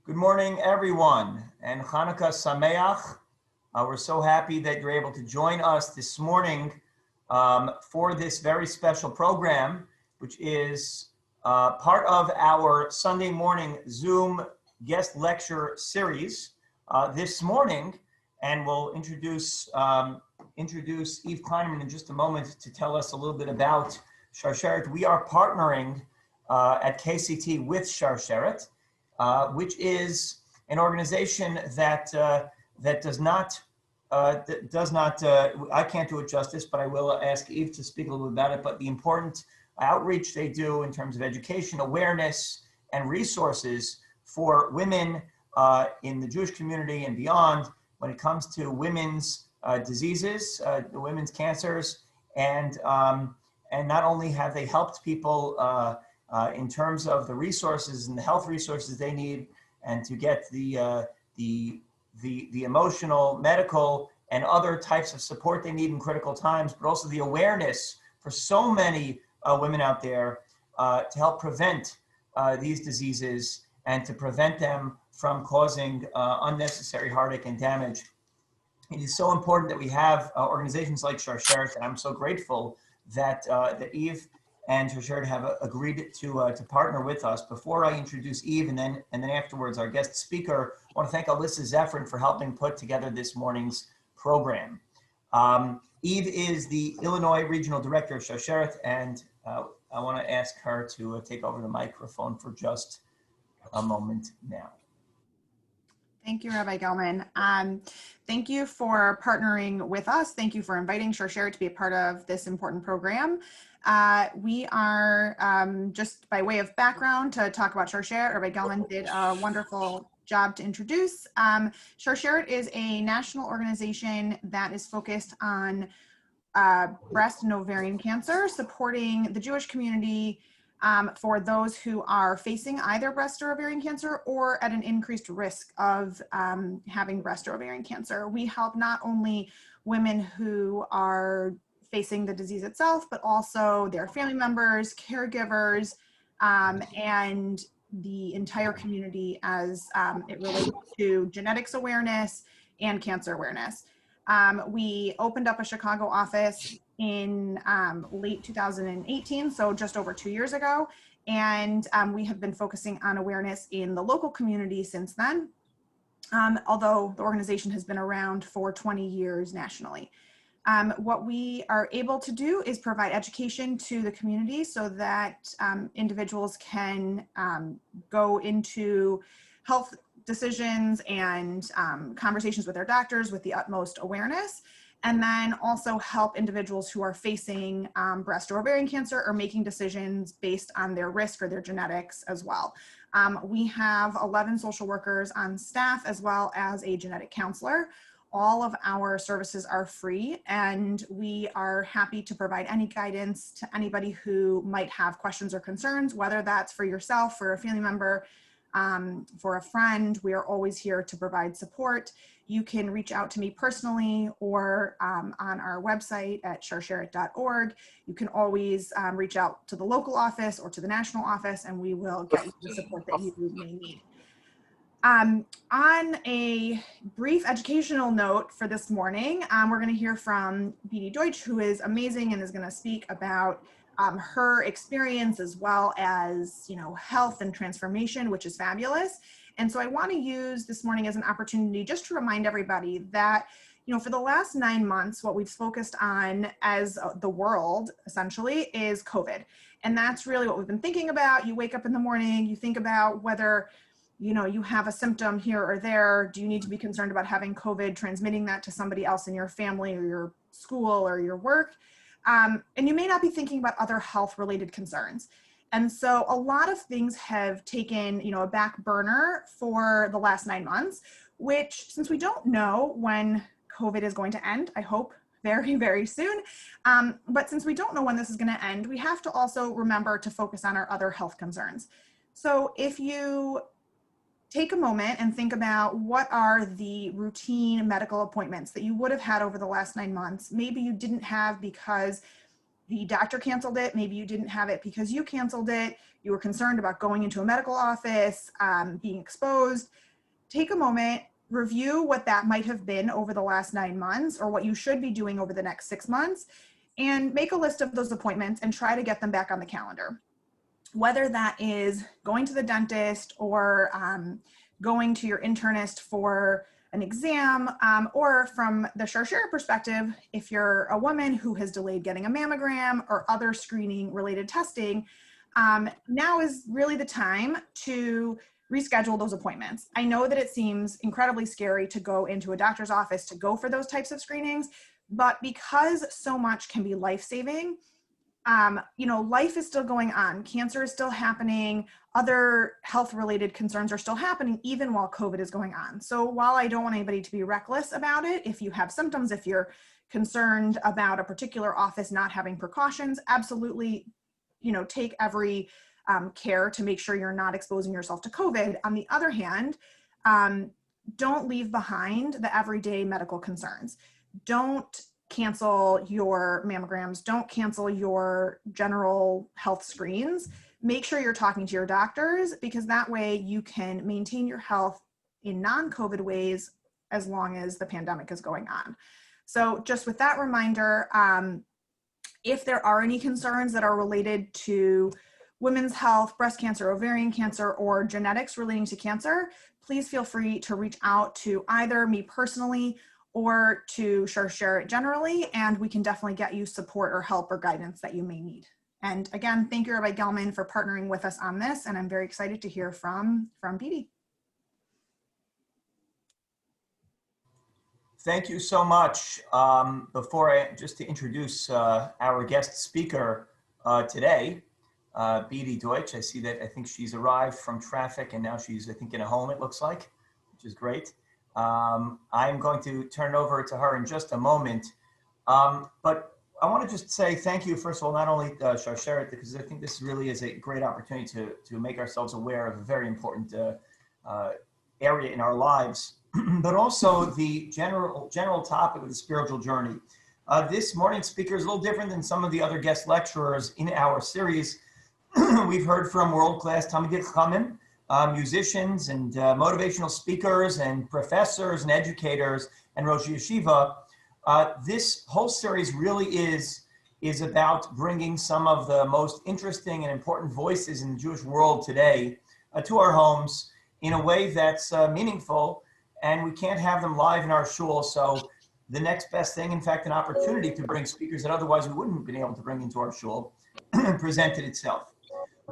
Good morning, everyone, and Hanukkah Sameach. We're so happy that you're able to join us this morning for this very special program, which is part of our Sunday morning Zoom guest lecture series this morning. And we'll introduce Eve Kleinerman in just a moment to tell us a little bit about Sharsheret. We are partnering at KCT with Sharsheret, which is an organization that does not, I can't do it justice, but I will ask Eve to speak a little bit about it, but the important outreach they do in terms of education, awareness, and resources for women in the Jewish community and beyond when it comes to women's diseases, women's cancers, and not only have they helped people in terms of the resources and the health resources they need, and to get the emotional, medical, and other types of support they need in critical times, but also the awareness for so many women out there to help prevent these diseases and to prevent them from causing unnecessary heartache and damage. It is so important that we have organizations like Sharsheret, and I'm so grateful that Eve and Sharsheret have agreed to partner with us. Before I introduce Eve and then afterwards our guest speaker, I want to thank Alyssa Zephyrin for helping put together this morning's program. Eve is the Illinois Regional Director of Sharsheret, and I want to ask her to take over the microphone for just a moment now. Thank you, Rabbi Gelman. Thank you for partnering with us. Thank you for inviting Sharsheret to be a part of this important program. We are, just by way of background, to talk about Sharsheret. Rabbi Gelman did a wonderful job to introduce. Sharsheret is a national organization that is focused on breast and ovarian cancer, supporting the Jewish community for those who are facing either breast or ovarian cancer or at an increased risk of having breast or ovarian cancer. We help not only women who are facing the disease itself, but also their family members, caregivers, and the entire community as it relates to genetics awareness and cancer awareness. We opened up a Chicago office in late 2018, so just over 2 years ago. And we have been focusing on awareness in the local community since then, although the organization has been around for 20 years nationally. What we are able to do is provide education to the community so that individuals can go into health decisions and conversations with their doctors with the utmost awareness, and then also help individuals who are facing breast or ovarian cancer or making decisions based on their risk or their genetics as well. We have 11 social workers on staff as well as a genetic counselor. All of our services are free, and we are happy to provide any guidance to anybody who might have questions or concerns, whether that's for yourself, for a family member, for a friend. We are always here to provide support. You can reach out to me personally or on our website at sharsheret.org. You can always reach out to the local office or to the national office, and we will get you the support that you may need. On a brief educational note for this morning, we're going to hear from Beatie Deutsch, who is amazing and is going to speak about her experience as well as, health and transformation, which is fabulous. And so I want to use this morning as an opportunity just to remind everybody that, for the last 9 months, what we've focused on as the world essentially is COVID. And that's really what we've been thinking about. You wake up in the morning, you think about whether you have a symptom here or there. Do you need to be concerned about having COVID, transmitting that to somebody else in your family or your school or your work? And you may not be thinking about other health related concerns. And so a lot of things have taken, a back burner for the last 9 months, which, since we don't know when COVID is going to end, I hope very, very soon. But since we don't know when this is going to end, we have to also remember to focus on our other health concerns. So if you take a moment and think about what are the routine medical appointments that you would have had over the last 9 months. Maybe you didn't have because the doctor canceled it. Maybe you didn't have it because you canceled it. You were concerned about going into a medical office, being exposed. Take a moment, review what that might have been over the last 9 months or what you should be doing over the next 6 months, and make a list of those appointments and try to get them back on the calendar. Whether that is going to the dentist or going to your internist for an exam, or from the Sharshara perspective, if you're a woman who has delayed getting a mammogram or other screening related testing, now is really the time to reschedule those appointments. I know that it seems incredibly scary to go into a doctor's office to go for those types of screenings, but because so much can be life-saving, life is still going on. Cancer is still happening. Other health-related concerns are still happening even while COVID is going on. So while I don't want anybody to be reckless about it, if you have symptoms, if you're concerned about a particular office not having precautions, absolutely, take every care to make sure you're not exposing yourself to COVID. On the other hand, don't leave behind the everyday medical concerns. Don't cancel your mammograms. Don't cancel your general health screens. Make sure you're talking to your doctors, because that way you can maintain your health in non-COVID ways as long as the pandemic is going on. So just with that reminder, if there are any concerns that are related to women's health, breast cancer, ovarian cancer, or genetics relating to cancer, please feel free to reach out to either me personally or to Sharshara generally, and we can definitely get you support or help or guidance that you may need. And again, thank you, Rabbi Gelman, for partnering with us on this, and I'm very excited to hear from Beatie. Thank you so much. Just to introduce our guest speaker today, Beatie Deutsch. I think she's arrived from traffic and now she's, in a home, it looks like, which is great. I'm going to turn it over to her in just a moment. But I want to just say thank you, first of all, not only Sharshara, because I think this really is a great opportunity to make ourselves aware of a very important area in our lives, but also the general topic of the spiritual journey. This morning's speaker is a little different than some of the other guest lecturers in our series. We've heard from world-class Talmidei Chachamim, musicians and motivational speakers and professors and educators and Rosh Yeshiva. This whole series really is about bringing some of the most interesting and important voices in the Jewish world today to our homes in a way that's meaningful, and we can't have them live in our shul. So the next best thing, in fact, an opportunity to bring speakers that otherwise we wouldn't have been able to bring into our shul, presented itself.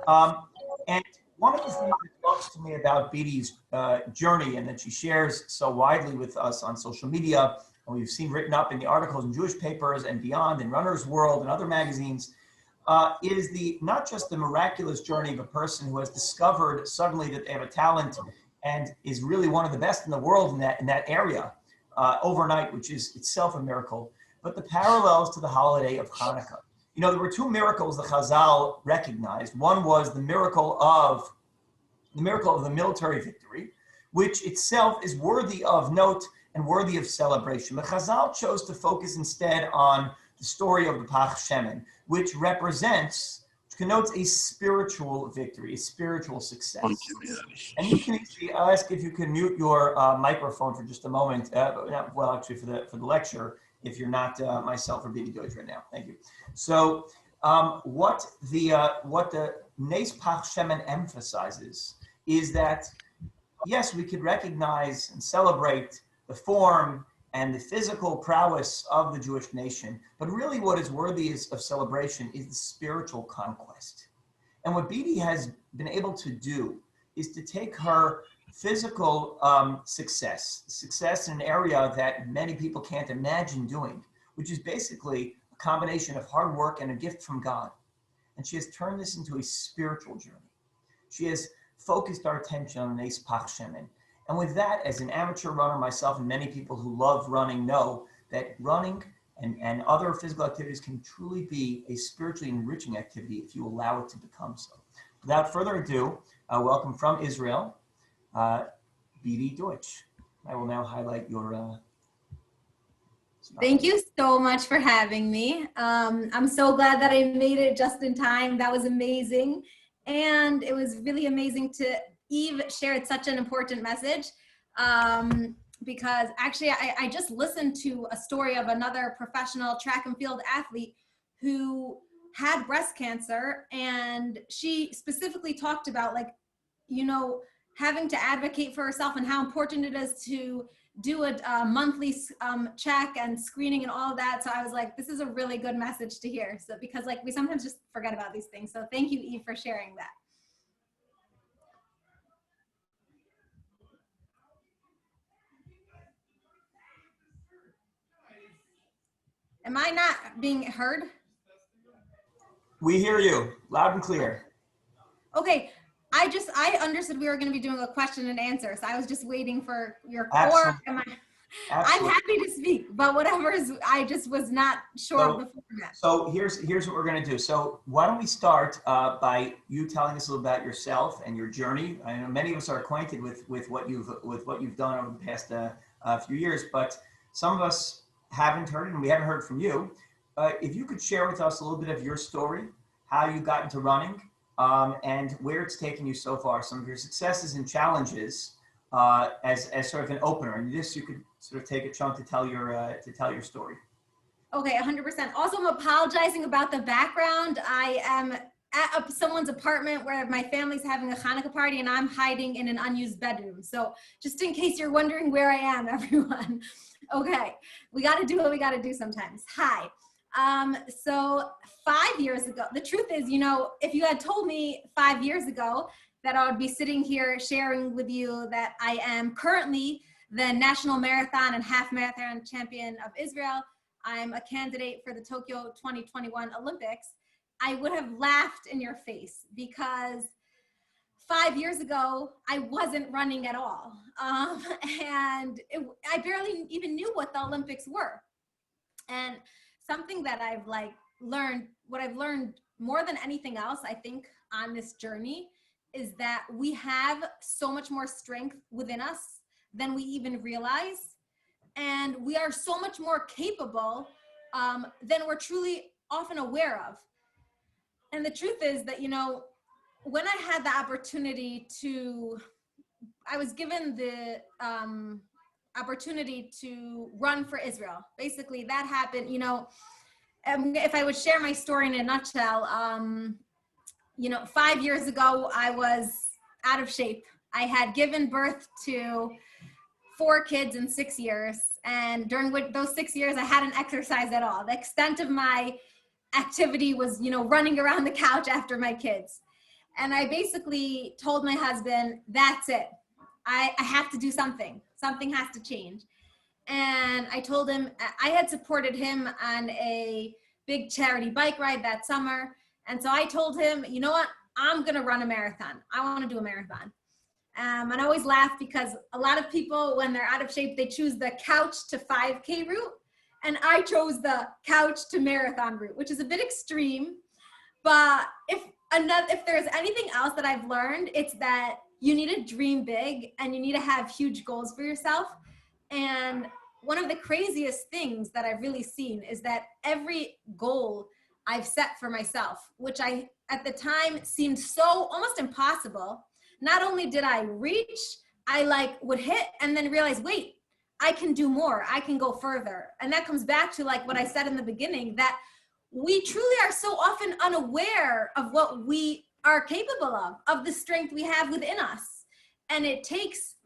And one of the things that talks to me about Beatie's journey, and that she shares so widely with us on social media, and we've seen written up in the articles in Jewish papers and beyond, in Runner's World and other magazines, is not just the miraculous journey of a person who has discovered suddenly that they have a talent and is really one of the best in the world in that area overnight, which is itself a miracle, but the parallels to the holiday of Hanukkah. There were two miracles the Chazal recognized. One was the miracle of the military victory, which itself is worthy of note and worthy of celebration. But Chazal chose to focus instead on the story of the Pach Shemen, which connotes a spiritual victory, a spiritual success. And you can I'll ask if you can mute your microphone for just a moment. Actually, for the lecture, if you're not myself or Beatie Deutsch right now. Thank you. So what the Nes Pach Shemen emphasizes is that, yes, we could recognize and celebrate the form and the physical prowess of the Jewish nation, but really what is worthy of celebration is the spiritual conquest. And what Beatie has been able to do is to take her physical success in an area that many people can't imagine doing, which is basically a combination of hard work and a gift from God. And she has turned this into a spiritual journey. She has focused our attention on Nes Pach Shemen. And with that, as an amateur runner myself, and many people who love running know that running and other physical activities can truly be a spiritually enriching activity if you allow it to become so. Without further ado, welcome from Israel, Beatie Deutsch. I will now highlight your Thank you so much for having me. I'm so glad that I made it just in time. That was amazing. And it was really amazing to Eve shared such an important message. Because actually I just listened to a story of another professional track and field athlete who had breast cancer, and she specifically talked about, like, you know, having to advocate for herself and how important it is to do a monthly check and screening and all of that. So I was like, this is a really good message to hear. So because like we sometimes just forget about these things. So thank you, Eve, for sharing that. Am I not being heard? We hear you loud and clear. Okay, I understood we were going to be doing a question and answer, so I was just waiting for your Absolutely. or am I? Absolutely. I'm happy to speak, but whatever is, I just was not sure of the format. So here's what we're going to do. So why don't we start by you telling us a little about yourself and your journey. I know many of us are acquainted with what you've done over the past few years, but some of us haven't heard, and we haven't heard from you. If you could share with us a little bit of your story, how you got into running, and where it's taken you so far, some of your successes and challenges, as sort of an opener. And this, you could sort of take a chunk to tell your story. Okay, 100%. Also, I'm apologizing about the background. I am at someone's apartment where my family's having a Hanukkah party, and I'm hiding in an unused bedroom. So just in case you're wondering where I am, everyone. Okay, we got to do what we got to do sometimes. Hi. So 5 years ago, the truth is, you know, if you had told me 5 years ago that I would be sitting here sharing with you that I am currently the national marathon and half marathon champion of Israel, I'm a candidate for the Tokyo 2021 Olympics, I would have laughed in your face, because 5 years ago, I wasn't running at all. And I barely even knew what the Olympics were. And something that I've learned, what I've learned more than anything else, I think, on this journey is that we have so much more strength within us than we even realize. And we are so much more capable than we're truly often aware of. And the truth is that, you know, when I had the opportunity I was given the opportunity to run for Israel. Basically, that happened, you know, if I would share my story in a nutshell, you know, 5 years ago, I was out of shape. I had given birth to 4 kids in 6 years. And during those 6 years, I hadn't exercised at all. The extent of my activity was, you know, running around the couch after my kids. And I basically told my husband, that's it. I have to do something. Something has to change. And I told him, I had supported him on a big charity bike ride that summer. And so I told him, you know what? I'm going to run a marathon. I want to do a marathon. And I always laugh because a lot of people, when they're out of shape, they choose the couch to 5K route. And I chose the couch to marathon route, which is a bit extreme. But if there's anything else that I've learned, it's that you need to dream big and you need to have huge goals for yourself. And one of the craziest things that I've really seen is that every goal I've set for myself, which I at the time seemed so almost impossible, not only did I reach, I would hit and then realize, wait, I can do more. I can go further. And that comes back to what I said in the beginning, that we truly are so often unaware of what we are capable of the strength we have within us. And it takes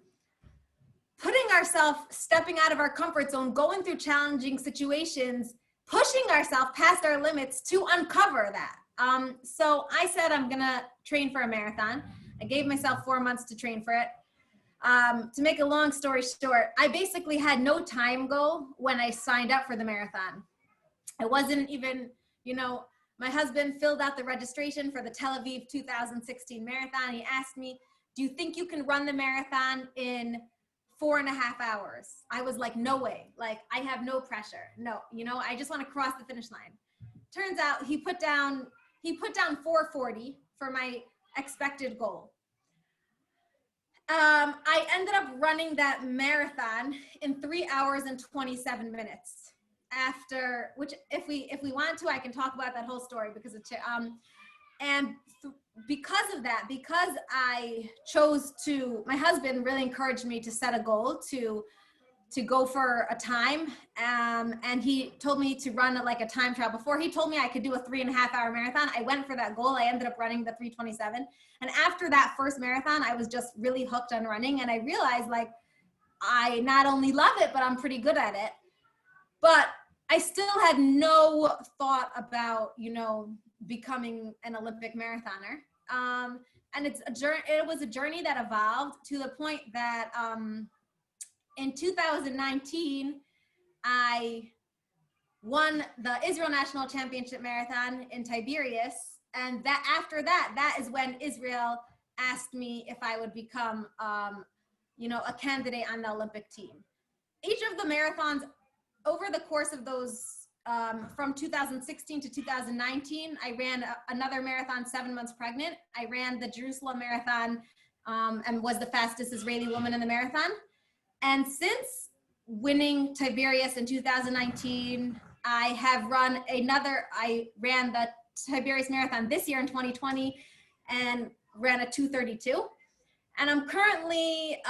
putting ourselves, stepping out of our comfort zone, going through challenging situations, pushing ourselves past our limits to uncover that. So I said, I'm gonna train for a marathon. I gave myself 4 months to train for it. To make a long story short, I basically had no time goal when I signed up for the marathon. I wasn't even, you know, my husband filled out the registration for the Tel Aviv 2016 marathon. He asked me, do you think you can run the marathon in 4.5 hours? I was like, no way. I have no pressure. No, you know, I just want to cross the finish line. Turns out he put down 4:40 for my expected goal. I ended up running that marathon in 3 hours and 27 minutes. after, which if we want to, I can talk about that whole story because it's, because of that, because I chose to, my husband really encouraged me to set a goal to go for a time. And he told me to run like a time trial. Before he told me I could do a 3.5-hour marathon, I went for that goal. I ended up running the 3:27. And after that first marathon, I was just really hooked on running. And I realized like, I not only love it, but I'm pretty good at it. But I still had no thought about, becoming an Olympic marathoner. And it was a journey that evolved to the point that in 2019, I won the Israel National Championship Marathon in Tiberias. And that after that is when Israel asked me if I would become, a candidate on the Olympic team. Each of the marathons over the course of those, from 2016 to 2019, I ran another marathon 7 months pregnant. I ran the Jerusalem Marathon and was the fastest Israeli woman in the marathon. And since winning Tiberias in 2019, I ran the Tiberias Marathon this year in 2020 and ran a 2:32. And I'm currently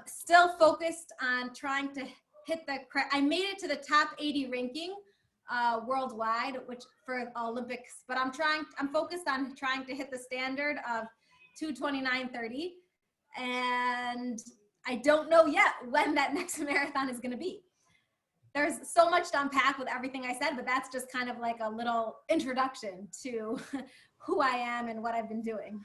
still focused on trying to hit I made it to the top 80 ranking worldwide, which for Olympics, but I'm focused on trying to hit the standard of 2:29:30. And I don't know yet when that next marathon is going to be. There's so much to unpack with everything I said, but that's just kind of like a little introduction to who I am and what I've been doing.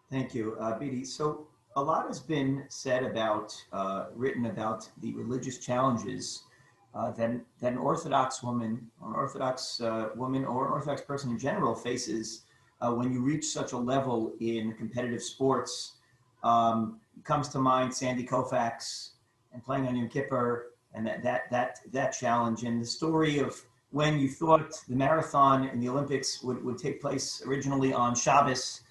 Thank you, Beatie. So a lot has been said about, written about the religious challenges that an Orthodox woman, or an Orthodox person in general faces when you reach such a level in competitive sports. Comes to mind Sandy Koufax and playing on Yom Kippur, and that challenge, and the story of when you thought the marathon in the Olympics would take place originally on Shabbos.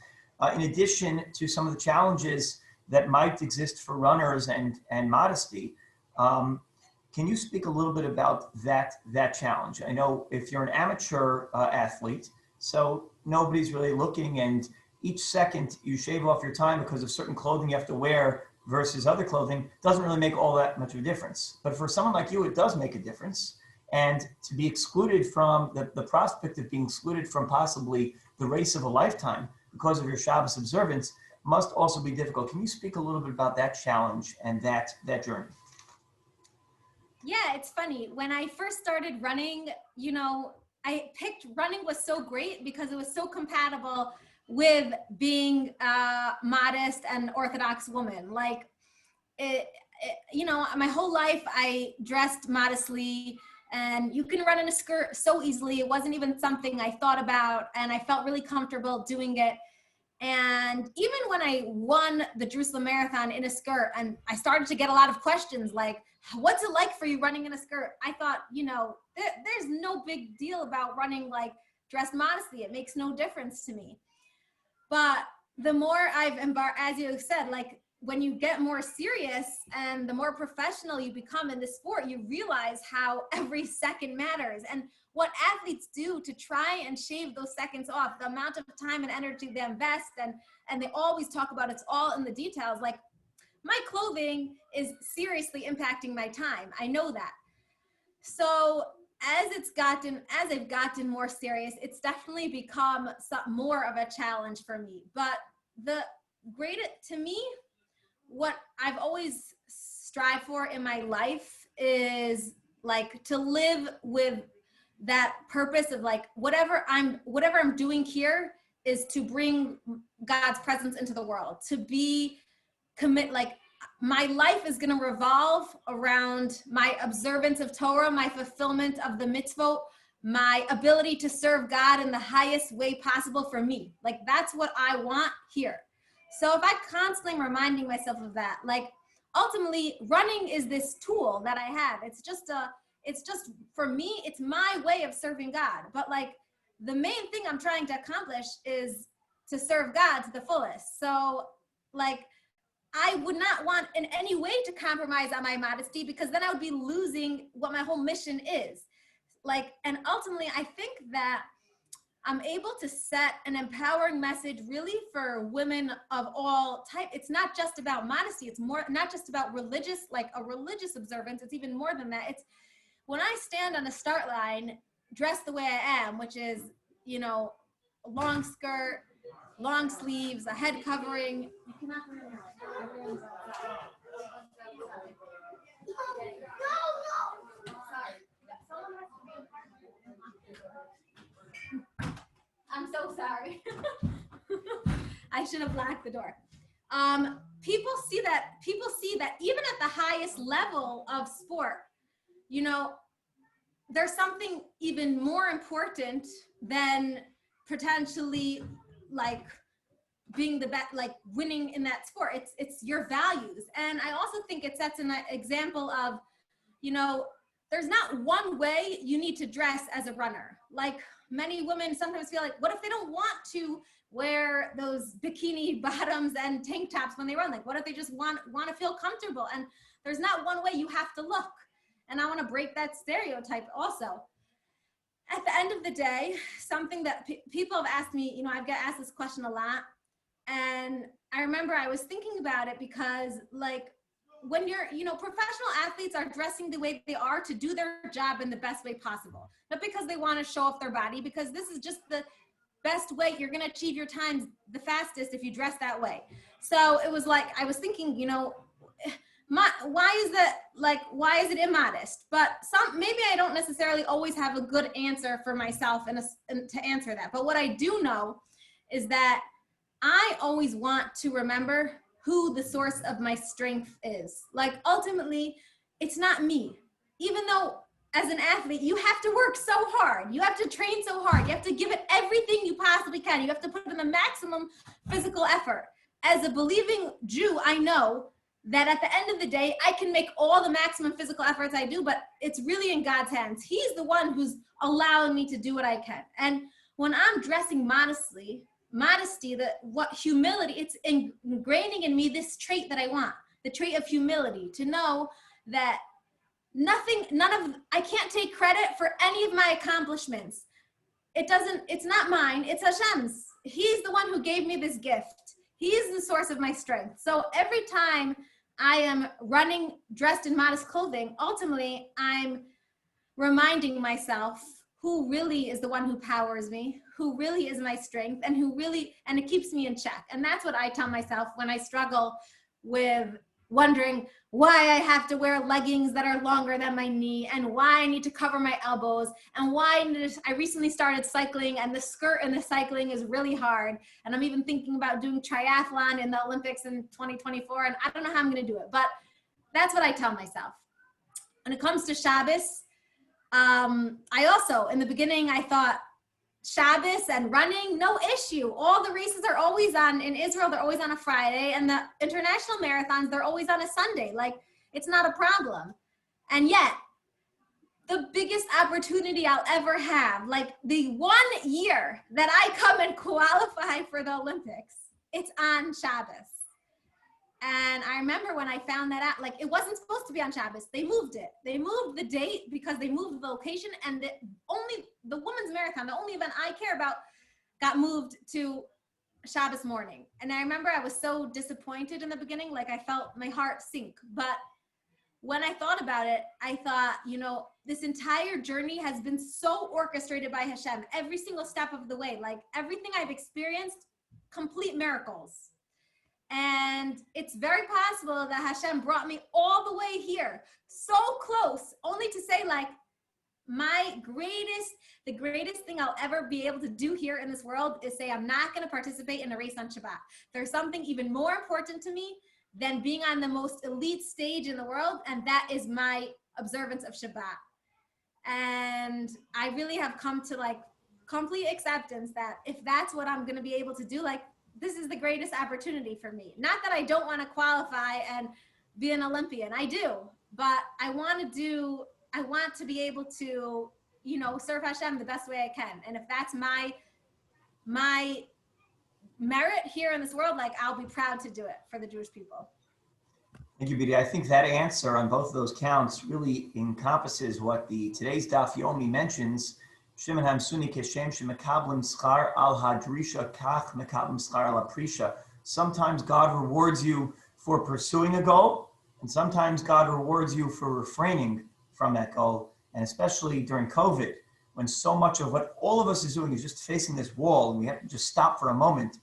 In addition to some of the challenges that might exist for runners and modesty, can you speak a little bit about that challenge? I know if you're an amateur athlete, so nobody's really looking, and each second you shave off your time because of certain clothing you have to wear versus other clothing doesn't really make all that much of a difference. But for someone like you, it does make a difference. And to be excluded from the prospect of being excluded from possibly the race of a lifetime because of your Shabbos observance must also be difficult. Can you speak a little bit about that challenge and that journey? Yeah, it's funny. When I first started running, I picked running was so great because it was so compatible with being a modest and Orthodox woman. Like my whole life I dressed modestly, and you can run in a skirt so easily. It wasn't even something I thought about, and I felt really comfortable doing it. And even when I won the Jerusalem Marathon in a skirt, and I started to get a lot of questions like, what's it like for you running in a skirt? I thought, there's no big deal about running like dressed modestly. It makes no difference to me. But the more I've embarked, as you said, like when you get more serious and the more professional you become in the sport, you realize how every second matters and what athletes do to try and shave those seconds off, the amount of time and energy they invest. And they always talk about it's all in the details. Like my clothing is seriously impacting my time. I know that. So as I've gotten more serious, it's definitely become more of a challenge for me. But to me, what I've always strived for in my life is like to live with that purpose of like whatever I'm doing here is to bring God's presence into the world, to like my life is going to revolve around my observance of Torah, my fulfillment of the mitzvot, my ability to serve God in the highest way possible for me. Like that's what I want here. So if I constantly reminding myself of that, like ultimately running is this tool that I have. It's just for me, it's my way of serving God. But like the main thing I'm trying to accomplish is to serve God to the fullest. So like I would not want in any way to compromise on my modesty, because then I would be losing what my whole mission is. Like, and ultimately, I think that I'm able to set an empowering message really for women of all types. It's not just about modesty. It's more, not just about religious, like a religious observance. It's even more than that. It's when I stand on the start line, dressed the way I am, which is, you know, a long skirt, long sleeves, a head covering. You cannot go in there. I'm so sorry. I should have locked the door. People see that even at the highest level of sport, you know, there's something even more important than potentially like being the best, like winning in that sport. It's your values. And I also think it sets an example of, you know, there's not one way you need to dress as a runner. Like many women sometimes feel like, what if they don't want to wear those bikini bottoms and tank tops when they run? Like, what if they just want to feel comfortable? And there's not one way you have to look. And I want to break that stereotype also. At the end of the day, something that people have asked me, you know, I've got asked this question a lot. And I remember I was thinking about it because, like, when you're, you know, professional athletes are dressing the way they are to do their job in the best way possible. Not because they want to show off their body, because this is just the best way you're going to achieve your times the fastest if you dress that way. So it was like, I was thinking, you know, why is it immodest? But maybe I don't necessarily always have a good answer for myself and to answer that. But what I do know is that I always want to remember who the source of my strength is. Like, ultimately, it's not me. Even though as an athlete, you have to work so hard. You have to train so hard. You have to give it everything you possibly can. You have to put in the maximum physical effort. As a believing Jew, I know that at the end of the day, I can make all the maximum physical efforts I do, but it's really in God's hands. He's the one who's allowing me to do what I can. And when I'm dressing modestly, modesty, humility, it's ingraining in me this trait that I want, the trait of humility, to know that I can't take credit for any of my accomplishments. It's not mine, it's Hashem's. He's the one who gave me this gift. He is the source of my strength. So every time I am running dressed in modest clothing, ultimately I'm reminding myself who really is the one who powers me, who really is my strength, and and it keeps me in check. And that's what I tell myself when I struggle with wondering why I have to wear leggings that are longer than my knee, and why I need to cover my elbows, and why I recently started cycling and the skirt in the cycling is really hard. And I'm even thinking about doing triathlon in the Olympics in 2024, and I don't know how I'm gonna do it, but that's what I tell myself. When it comes to Shabbos, I also, in the beginning, I thought Shabbos and running, no issue. All the races are always on, in Israel, they're always on a Friday, and the international marathons, they're always on a Sunday. Like, it's not a problem. And yet, the biggest opportunity I'll ever have, like the 1 year that I come and qualify for the Olympics, it's on Shabbos. And I remember when I found that out, like, it wasn't supposed to be on Shabbos. They moved it. They moved the date because they moved the location, and the women's marathon, the only event I care about, got moved to Shabbos morning. And I remember I was so disappointed in the beginning, like I felt my heart sink. But when I thought about it, I thought, you know, this entire journey has been so orchestrated by Hashem, every single step of the way. Like, everything I've experienced, complete miracles. And it's very possible that Hashem brought me all the way here, so close, only to say, like, the greatest thing I'll ever be able to do here in this world is say, I'm not going to participate in a race on Shabbat. There's something even more important to me than being on the most elite stage in the world, and that is my observance of Shabbat. And I really have come to, like, complete acceptance that if that's what I'm going to be able to do, like, this is the greatest opportunity for me. Not that I don't want to qualify and be an Olympian. I do, but I want to be able to, you know, serve Hashem the best way I can. And if that's my merit here in this world, like, I'll be proud to do it for the Jewish people. Thank you, Beatie. I think that answer on both of those counts really encompasses what the today's Daf Yomi mentions. Shimon Hamsuni Keshem Shemekablim Schar al Hadrisha Kach Mekablim Schar al Aprisha. Sometimes God rewards you for pursuing a goal, and sometimes God rewards you for refraining from that goal. And especially during COVID, when so much of what all of us is doing is just facing this wall, and we have to just stop for a moment,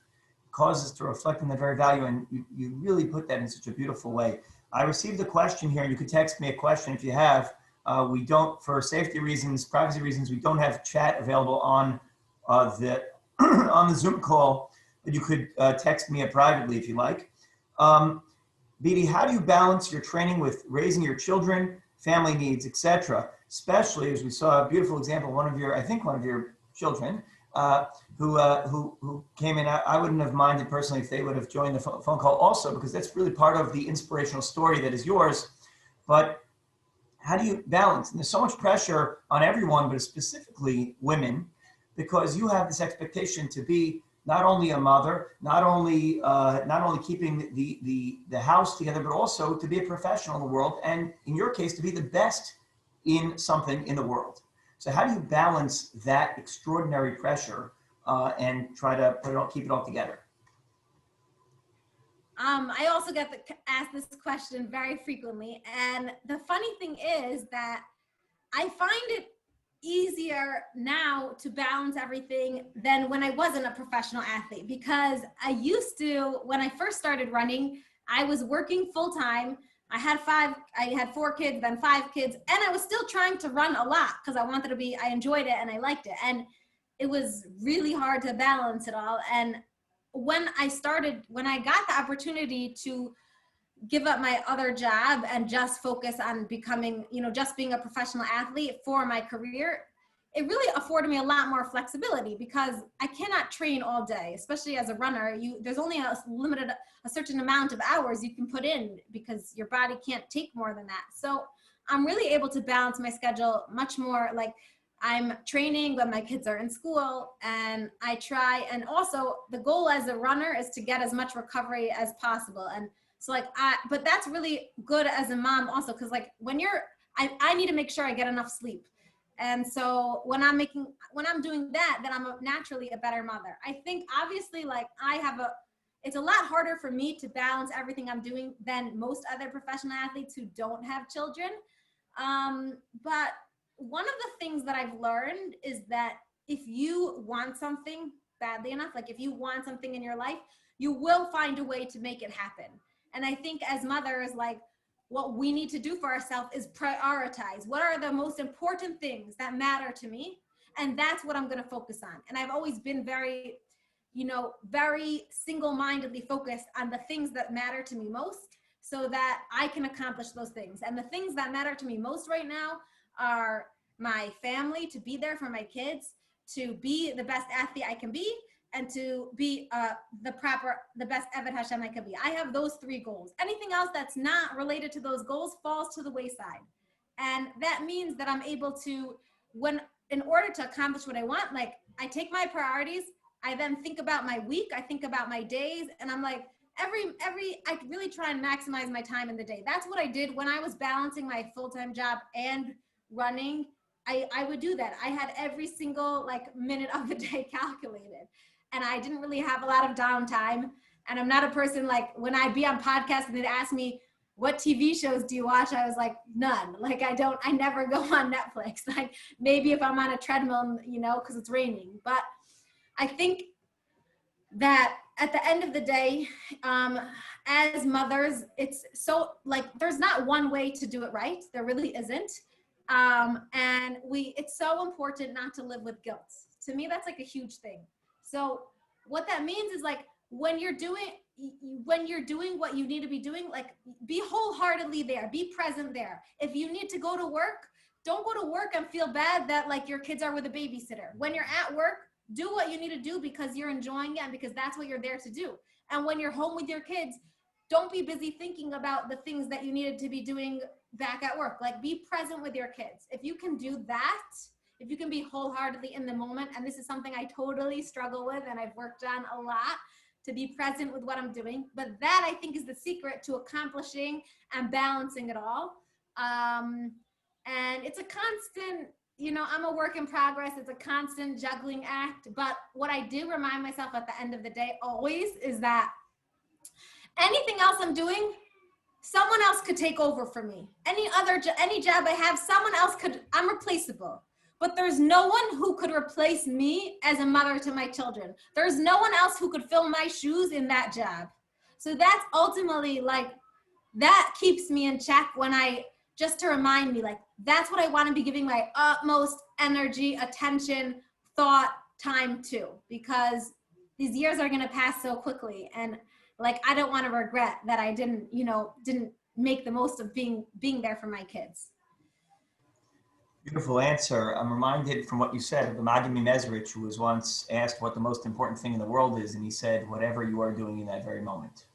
causes to reflect on the very value, and you really put that in such a beautiful way. I received a question here. You could text me a question if you have. We don't, for safety reasons, privacy reasons, we don't have chat available on the on the Zoom call, but you could text me privately if you like. Beatie, how do you balance your training with raising your children, family needs, etc.? Especially as we saw a beautiful example, one of your children, who came in. I wouldn't have minded personally if they would have joined the phone call also, because that's really part of the inspirational story that is yours. But how do you balance? And there's so much pressure on everyone, but specifically women, because you have this expectation to be not only a mother, not only keeping the house together, but also to be a professional in the world, and in your case, to be the best in something in the world. So how do you balance that extraordinary pressure and try to keep it all together? I also get asked this question very frequently. And the funny thing is that I find it easier now to balance everything than when I wasn't a professional athlete, because I used to, when I first started running, I was working full time. I had 4 kids, then 5 kids, and I was still trying to run a lot because I enjoyed it and I liked it. And it was really hard to balance it all. And when I got the opportunity to give up my other job and just focus on becoming, just being a professional athlete for my career, it really afforded me a lot more flexibility, because I cannot train all day, especially as a runner. There's only a certain amount of hours you can put in, because your body can't take more than that. So I'm really able to balance my schedule much more. Like, I'm training when my kids are in school, and I try, and also the goal as a runner is to get as much recovery as possible. And so but that's really good as a mom also, because I need to make sure I get enough sleep. And so when I'm doing that, then I'm naturally a better mother. I think obviously it's a lot harder for me to balance everything I'm doing than most other professional athletes who don't have children. But one of the things that I've learned is that if you want something badly enough, like if you want something in your life, you will find a way to make it happen. And I think as mothers, what we need to do for ourselves is prioritize. What are the most important things that matter to me? And that's what I'm going to focus on. And I've always been very single-mindedly focused on the things that matter to me most, so that I can accomplish those things. And the things that matter to me most right now are my family, to be there for my kids, to be the best athlete I can be, and to be the best Evet Hashem I can be. I have those 3 goals. Anything else that's not related to those goals falls to the wayside. And that means that I'm able to, in order to accomplish what I want, I take my priorities, I then think about my week, I think about my days, and I'm like, I really try and maximize my time in the day. That's what I did when I was balancing my full-time job and running. I would do that. I had every single minute of the day calculated, and I didn't really have a lot of downtime. And I'm not a person when I'd be on podcasts and they'd ask me, what TV shows do you watch? I was like, none. I never go on Netflix. Maybe if I'm on a treadmill, because it's raining. But I think that at the end of the day, as mothers, it's so there's not one way to do it right. There really isn't. And it's so important not to live with guilt. To me, that's a huge thing. So what that means is when you're doing what you need to be doing, be wholeheartedly there, be present there. If you need to go to work, don't go to work and feel bad that your kids are with a babysitter. When you're at work, do what you need to do because you're enjoying it and because that's what you're there to do. And when you're home with your kids, don't be busy thinking about the things that you needed to be doing back at work. Be present with your kids. If you can do that, if you can be wholeheartedly in the moment, and this is something I totally struggle with and I've worked on a lot to be present with what I'm doing. But that, I think, is the secret to accomplishing and balancing it all. And it's a constant, you know, I'm a work in progress. It's a constant juggling act. But what I do remind myself at the end of the day always is that anything else I'm doing, someone else could take over for me. Any job I have, someone else could, I'm replaceable. But there's no one who could replace me as a mother to my children. There's no one else who could fill my shoes in that job. So that's ultimately like, that keeps me in check when just to remind me, like, that's what I want to be giving my utmost energy, attention, thought, time to, because these years are going to pass so quickly. And like, I don't want to regret that I didn't make the most of being there for my kids. Beautiful answer. I'm reminded from what you said of the Maggid Mezrich, who was once asked what the most important thing in the world is, and he said, whatever you are doing in that very moment.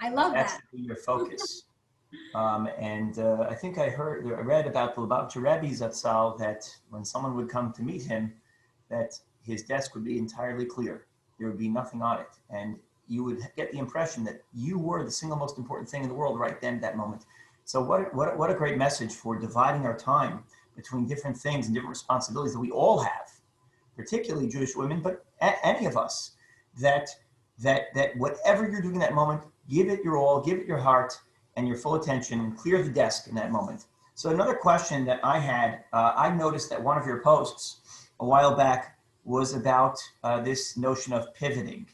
I love That's that. your focus. I think I read about the Lubavitcher Rebbe Zatzal, that when someone would come to meet him, that his desk would be entirely clear. There would be nothing on it. And you would get the impression that you were the single most important thing in the world right then, that moment. So what a great message for dividing our time between different things and different responsibilities that we all have, particularly Jewish women, but any of us, that whatever you're doing in that moment, give it your all, give it your heart and your full attention, and clear the desk in that moment. So another question that I had, I noticed that one of your posts a while back was about this notion of pivoting.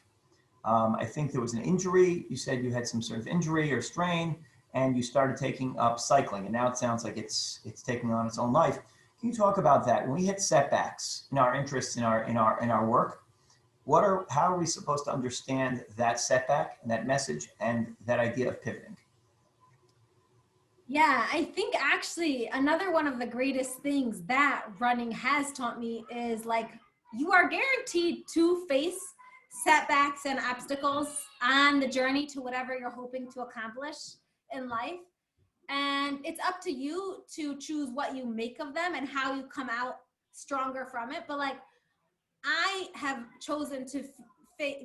I think there was an injury. You said you had some sort of injury or strain, and you started taking up cycling, and now it sounds like it's taking on its own life. Can you talk about that? When we hit setbacks in our interests in our work, how are we supposed to understand that setback and that message and that idea of pivoting? Yeah, I think actually another one of the greatest things that running has taught me is, like, you are guaranteed to face setbacks and obstacles on the journey to whatever you're hoping to accomplish in life. And it's up to you to choose what you make of them and how you come out stronger from it. But like, I have chosen to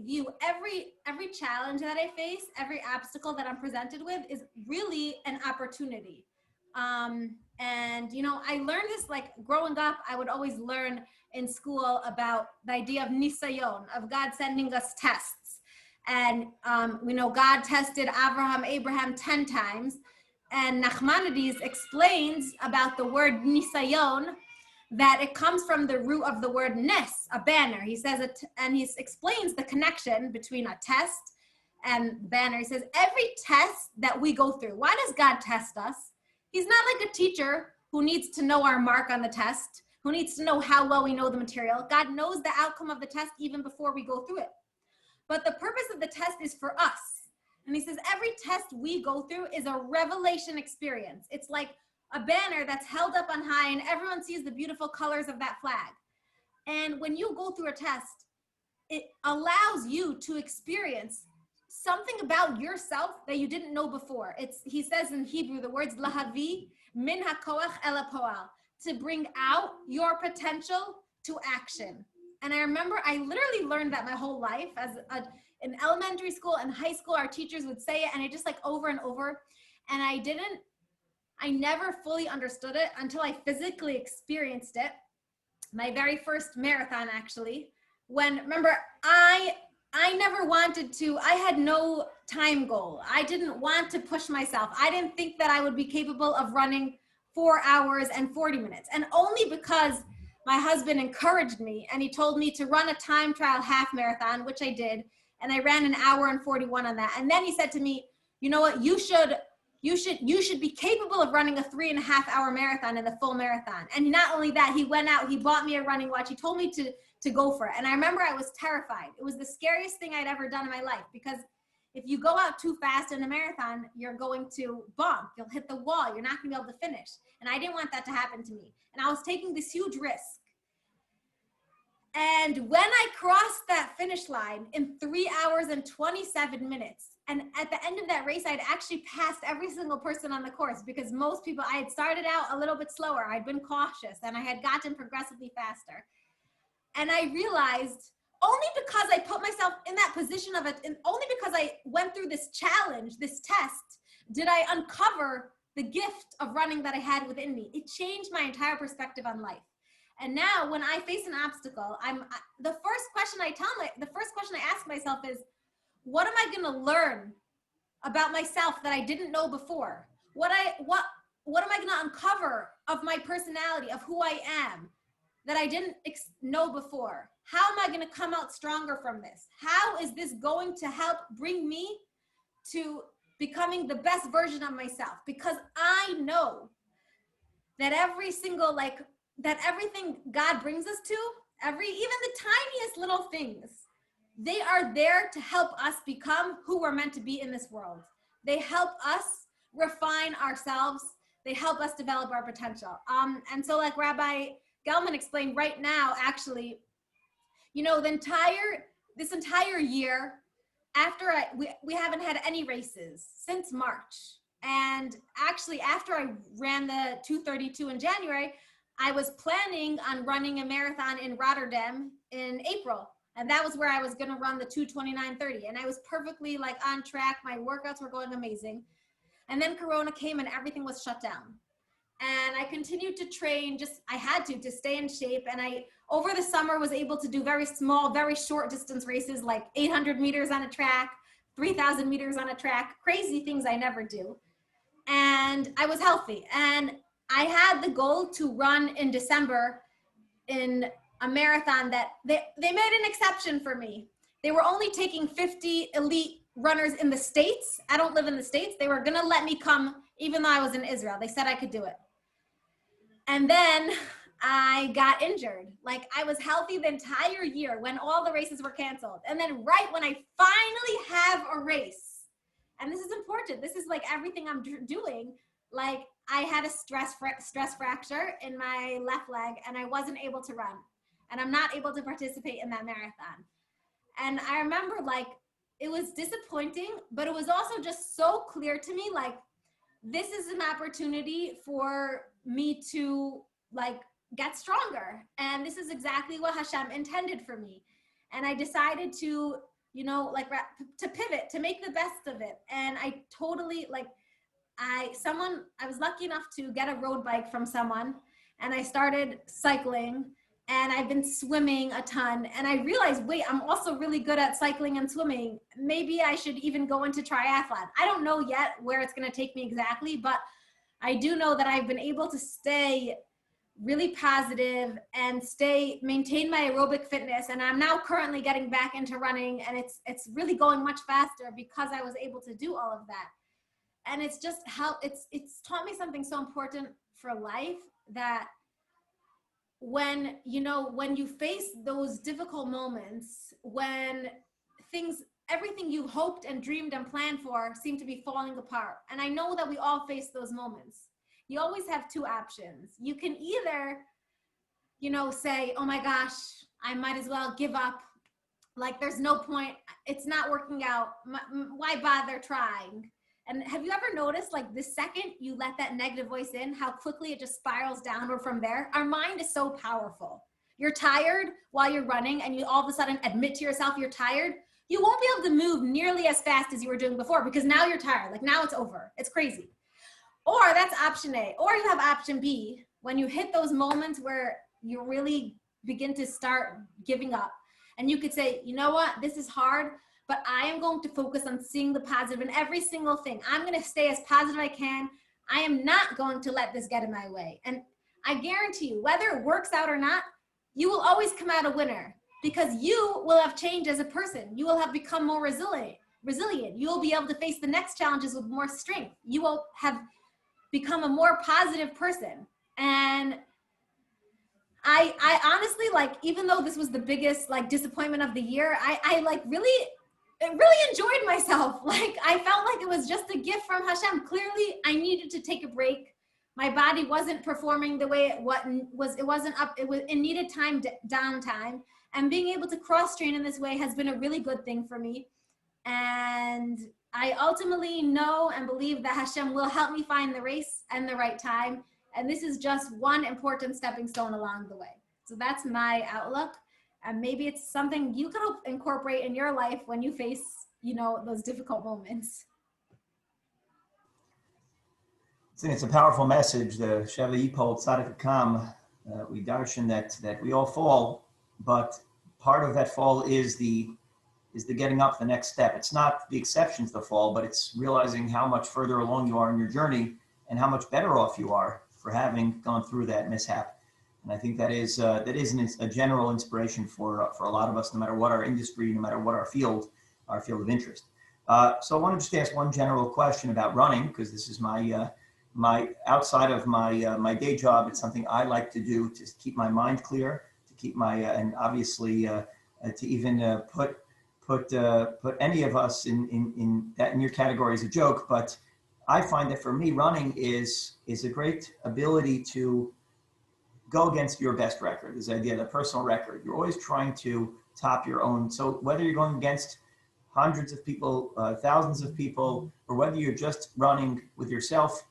view every challenge that I face, every obstacle that I'm presented with, is really an opportunity. And you know, I learned this, like, growing up. I would always learn in school about the idea of nisayon, of God sending us tests. And we know God tested Abraham 10 times. And Nachmanides explains about the word nisayon, that it comes from the root of the word nes, a banner. He says it, and he explains the connection between a test and banner. He says every test that we go through, why does God test us? He's not like a teacher who needs to know our mark on the test, who needs to know how well we know the material. God knows the outcome of the test even before we go through it. But the purpose of the test is for us. And he says every test we go through is a revelation experience. It's like a banner that's held up on high and everyone sees the beautiful colors of that flag. And when you go through a test, it allows you to experience something about yourself that you didn't know before. He says in Hebrew, the words lahavi min hakoach el hapoal, to bring out your potential to action. And I remember I literally learned that my whole life. In elementary school and high school, our teachers would say it, and I just, like, over and over. And I never fully understood it until I physically experienced it. My very first marathon, actually, when, remember, I never wanted to, I had no time goal. I didn't want to push myself. I didn't think that I would be capable of running 4 hours and 40 minutes. And only because my husband encouraged me, and he told me to run a time trial half marathon, which I did. And I ran 1 hour and 41 on that. And then he said to me, you know what, you should be capable of running a 3.5 hour marathon in the full marathon. And not only that, he went out, he bought me a running watch. He told me to go for it. And I remember I was terrified. It was the scariest thing I'd ever done in my life, because if you go out too fast in a marathon, you're going to bump, you'll hit the wall, you're not gonna be able to finish. And I didn't want that to happen to me. And I was taking this huge risk. And when I crossed that finish line in 3 hours and 27 minutes, and at the end of that race, I'd actually passed every single person on the course, because most people, I had started out a little bit slower. I'd been cautious, and I had gotten progressively faster. And I realized, only because I put myself in that position of it, and only because I went through this challenge, this test, did I uncover the gift of running that I had within me. It changed my entire perspective on life. And now when I face an obstacle, the first question I ask myself is, what am I going to learn about myself that I didn't know before? What am I going to uncover of my personality, of who I am, that I didn't know before? How am I going to come out stronger from this? How is this going to help bring me to becoming the best version of myself? Because I know that that everything God brings us to, even the tiniest little things, they are there to help us become who we're meant to be in this world. They help us refine ourselves. They help us develop our potential. And so like Rabbi Gelman explained right now, actually, you know, this entire year, we haven't had any races since March. And actually, after I ran the 2:32 in January, I was planning on running a marathon in Rotterdam in April. And that was where I was going to run the 2:29:30. And I was perfectly like on track. My workouts were going amazing. And then Corona came and everything was shut down. And I continued to train, I had to stay in shape. And I, over the summer, was able to do very small, very short distance races, like 800 meters on a track, 3,000 meters on a track, crazy things I never do. And I was healthy. And I had the goal to run in December in a marathon that they made an exception for me. They were only taking 50 elite runners in the States. I don't live in the States. They were going to let me come even though I was in Israel. They said I could do it. And then I got injured. Like, I was healthy the entire year when all the races were canceled. And then right when I finally have a race, and this is important, this is like everything I'm doing, like I had a stress fracture in my left leg and I wasn't able to run. And I'm not able to participate in that marathon. And I remember, like, it was disappointing, but it was also just so clear to me, like, this is an opportunity for me to, like, get stronger. And this is exactly what Hashem intended for me. And I decided to, you know, like, to pivot, to make the best of it. And I totally, like, I was lucky enough to get a road bike from someone, and I started cycling, and I've been swimming a ton. And I realized, wait, I'm also really good at cycling and swimming. Maybe I should even go into triathlon. I don't know yet where it's going to take me exactly, but I do know that I've been able to stay really positive and maintain my aerobic fitness. And I'm now currently getting back into running, and it's really going much faster because I was able to do all of that. And it's just it's taught me something so important for life, that when you face those difficult moments, when everything you hoped and dreamed and planned for seem to be falling apart. And I know that we all face those moments. You always have two options. You can either, say, oh my gosh, I might as well give up. Like, there's no point. It's not working out. Why bother trying? And have you ever noticed, like, the second you let that negative voice in, how quickly it just spirals downward from there? Our mind is so powerful. You're tired while you're running, and you all of a sudden admit to yourself you're tired. You won't be able to move nearly as fast as you were doing before, because now you're tired. Like, now it's over. It's crazy. Or that's option A. Or you have option B, when you hit those moments where you really begin to start giving up. And you could say, you know what, this is hard, but I am going to focus on seeing the positive in every single thing. I'm going to stay as positive as I can. I am not going to let this get in my way. And I guarantee you, whether it works out or not, you will always come out a winner, because you will have changed as a person. You will have become more resilient. You will be able to face the next challenges with more strength. You will have become a more positive person. And I honestly, like, even though this was the biggest, like, disappointment of the year, I really enjoyed myself. Like, I felt like it was just a gift from Hashem. Clearly, I needed to take a break. My body wasn't performing the way it wasn't up. It needed downtime. And being able to cross-train in this way has been a really good thing for me. And I ultimately know and believe that Hashem will help me find the race and the right time. And this is just one important stepping stone along the way. So that's my outlook. And maybe it's something you could incorporate in your life when you face, you know, those difficult moments. I think it's a powerful message. The Shavuot Yipol Tzadik Hakam, we darshan that we all fall, but part of that fall is the getting up the next step. It's not the exceptions to fall, but it's realizing how much further along you are in your journey and how much better off you are for having gone through that mishap. And I think that is a general inspiration for a lot of us, no matter what our industry, no matter what our field of interest. So I want to just ask one general question about running, because this is my outside of my day job. It's something I like to do to keep my mind clear, to keep my and obviously to even put any of us in your category as a joke. But I find that for me, running is a great ability to go against your best record. This idea of the personal record. You're always trying to top your own. So whether you're going against hundreds of people, thousands of people, or whether you're just running with yourself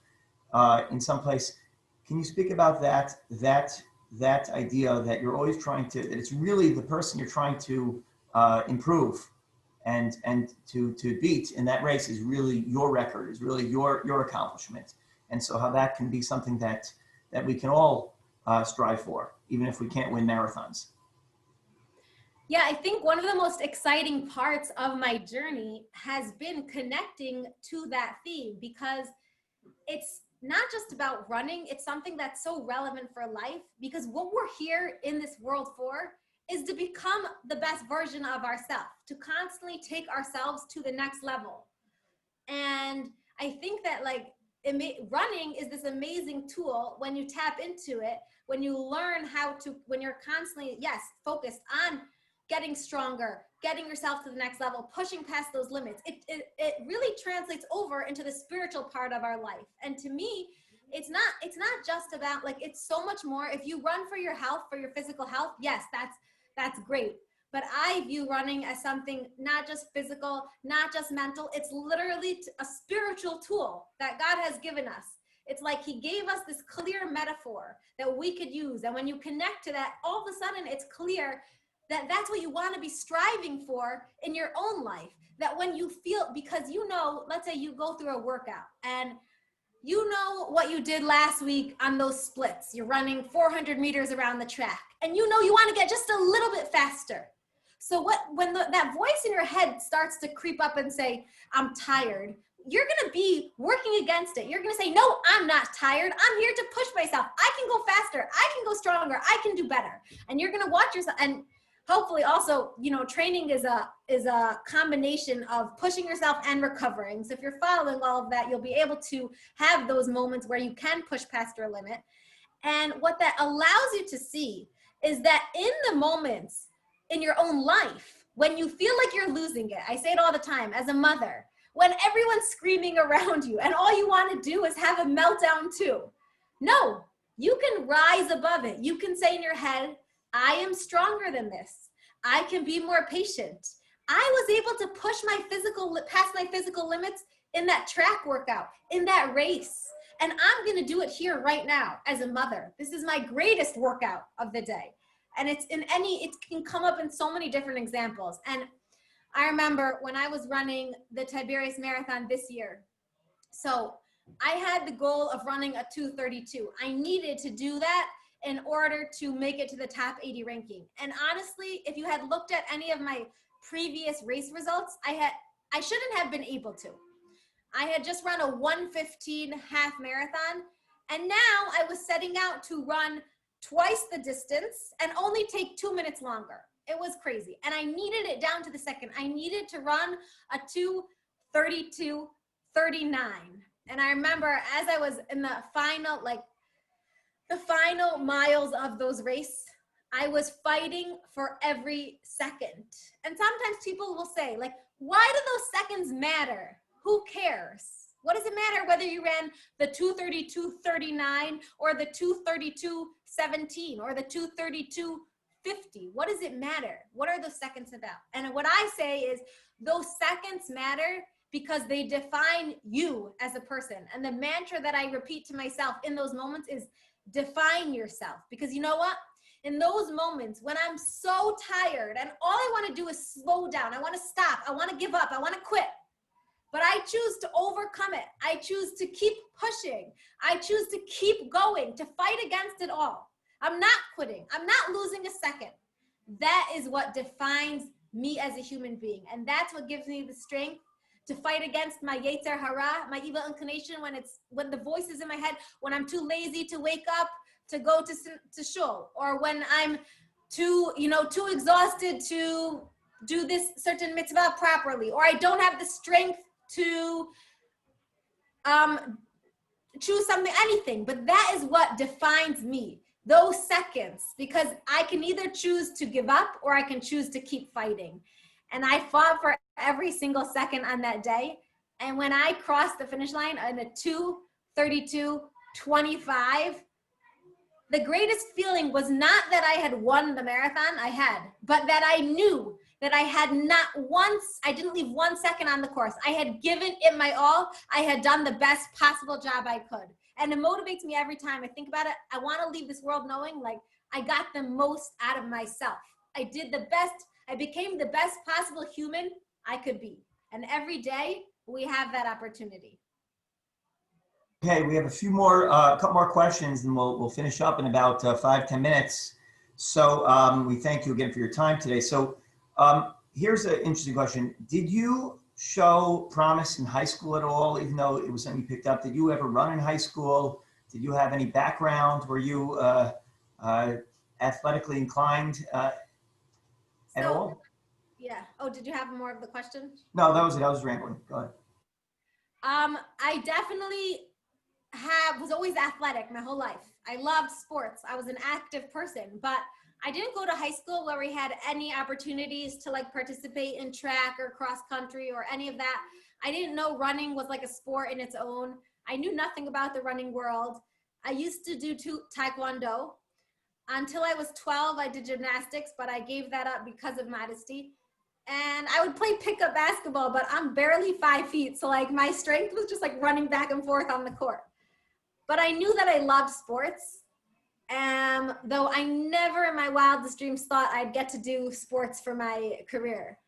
in some place, can you speak about that idea that you're always trying to, that it's really the person you're trying to improve and to beat in that race is really your record, is really your accomplishment. And so how that can be something that we can all strive for, even if we can't win marathons. Yeah, I think one of the most exciting parts of my journey has been connecting to that theme, because it's not just about running, it's something that's so relevant for life, because what we're here in this world for is to become the best version of ourselves, to constantly take ourselves to the next level. And I think that running is this amazing tool when you tap into it, when you learn how to, when you're constantly, yes, focused on getting stronger, getting yourself to the next level, pushing past those limits. It really translates over into the spiritual part of our life. And to me, it's not just about, it's so much more. If you run for your health, for your physical health, yes, that's great. But I view running as something not just physical, not just mental. It's literally a spiritual tool that God has given us. It's like he gave us this clear metaphor that we could use. And when you connect to that, all of a sudden it's clear that that's what you want to be striving for in your own life. That when you feel, because let's say you go through a workout and you know what you did last week on those splits. You're running 400 meters around the track and you want to get just a little bit faster. So when that voice in your head starts to creep up and say, I'm tired, you're going to be working against it. You're going to say, no, I'm not tired. I'm here to push myself. I can go faster. I can go stronger. I can do better. And you're going to watch yourself. And hopefully also, training is a combination of pushing yourself and recovering. So if you're following all of that, you'll be able to have those moments where you can push past your limit. And what that allows you to see is that in the moments in your own life, when you feel like you're losing it, I say it all the time as a mother, when everyone's screaming around you and all you want to do is have a meltdown too. No, you can rise above it. You can say in your head, I am stronger than this. I can be more patient. I was able to push past my physical limits in that track workout, in that race. And I'm going to do it here right now as a mother. This is my greatest workout of the day. And it can come up in so many different examples. And I remember when I was running the Tiberias Marathon this year. So I had the goal of running a 2:32. I needed to do that in order to make it to the top 80 ranking. And honestly, if you had looked at any of my previous race results, I shouldn't have been able to. I had just run a 1:15 half marathon, and now I was setting out to run twice the distance and only take 2 minutes longer. It was crazy. And I needed it down to the second. I needed to run a 2:32:39. And I remember as I was in the final miles of those race, I was fighting for every second. And sometimes people will say, why do those seconds matter? Who cares? What does it matter whether you ran the 2:32:39 or the 2:32:17 or the 2:32:50? What does it matter? What are those seconds about? And what I say is those seconds matter because they define you as a person. And the mantra that I repeat to myself in those moments is define yourself. Because you know what? in those moments when I'm so tired and all I want to do is slow down, I want to stop, I want to give up, I want to quit. But I choose to overcome it. I choose to keep pushing. I choose to keep going, to fight against it all. I'm not quitting. I'm not losing a second. That is what defines me as a human being. And that's what gives me the strength to fight against my yetzer hara, my evil inclination, when the voice is in my head, when I'm too lazy to wake up to go to shul, or when I'm too exhausted to do this certain mitzvah properly, or I don't have the strength to choose something, anything. But that is what defines me, those seconds, because I can either choose to give up or I can choose to keep fighting. And I fought for every single second on that day. And when I crossed the finish line in a 2:32:25, the greatest feeling was not that I had won the marathon, but that I knew that I didn't leave 1 second on the course. I had given it my all. I had done the best possible job I could. And it motivates me every time I think about it. I want to leave this world knowing like I got the most out of myself. I did the best. I became the best possible human I could be. And every day we have that opportunity. Okay, we have a couple more questions, and we'll finish up in about 5-10 minutes. So we thank you again for your time today. So here's an interesting question. Did you show promise in high school at all, even though it was something you picked up? Did you ever run in high school? Did you have any background? Were you athletically inclined at all? Yeah. Oh, did you have more of the question? No, that was it. I was rambling. Go ahead. I definitely was always athletic my whole life. I loved sports. I was an active person, but I didn't go to high school where we had any opportunities to like participate in track or cross country or any of that. I didn't know running was like a sport in its own. I knew nothing about the running world. I used to do taekwondo. Until I was 12, I did gymnastics, but I gave that up because of modesty. And I would play pickup basketball, but I'm barely 5 feet. So like my strength was just like running back and forth on the court. But I knew that I loved sports. Though I never in my wildest dreams thought I'd get to do sports for my career.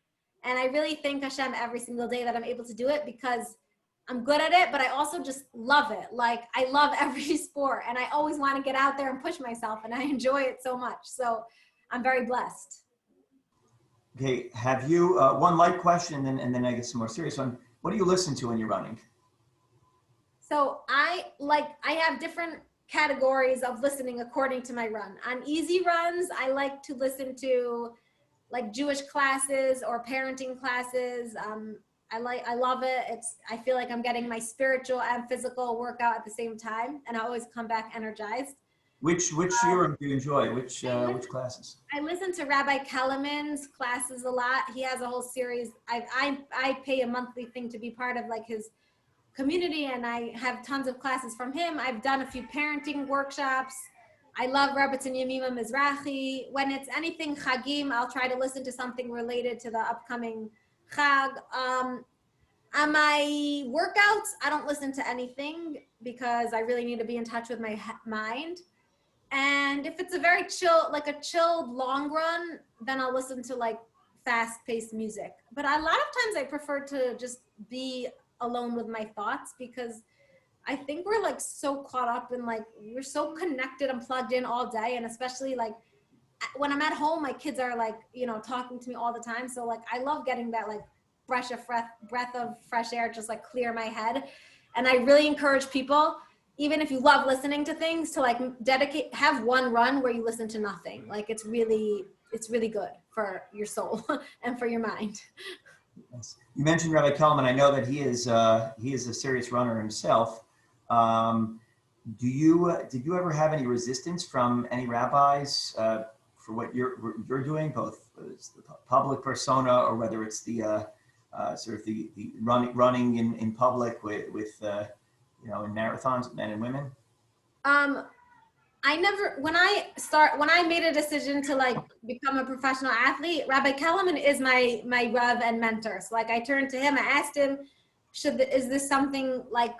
And I really thank Hashem every single day that I'm able to do it because I'm good at it, but I also just love it. Like I love every sport and I always want to get out there and push myself and I enjoy it so much. So I'm very blessed. Okay, have you, one light question and then I get some more serious one. What do you listen to when you're running? So I have different categories of listening according to my run. On easy runs, I like to listen to like Jewish classes or parenting classes. I love it. I feel like I'm getting my spiritual and physical workout at the same time, and I always come back energized. Which Shiurim do you enjoy? Which classes? I listen to Rabbi Gelman's classes a lot. He has a whole series. I pay a monthly thing to be part of like his community, and I have tons of classes from him. I've done a few parenting workshops. I love Rabbi Yemima Mizrahi. When it's anything Chagim, I'll try to listen to something related to the upcoming Chag. On my workouts, I don't listen to anything because I really need to be in touch with my mind. And if it's a very chilled long run, then I'll listen to like fast-paced music. But a lot of times I prefer to just be alone with my thoughts because I think we're like so caught up in like, we're so connected and plugged in all day. And especially like when I'm at home, my kids are like, talking to me all the time. So like, I love getting that like breath of fresh air, just like clear my head. And I really encourage people, even if you love listening to things, to like have one run where you listen to nothing. Like it's really good for your soul and for your mind. Yes. You mentioned Rabbi Gelman. I know that he is a serious runner himself. Did you ever have any resistance from any rabbis for what you're doing, both as the public persona or whether it's the sort of the running in public with in marathons, men and women? When I made a decision to like become a professional athlete, Rabbi Gelman is my Rav and mentor. So like I turned to him, I asked him, is this something like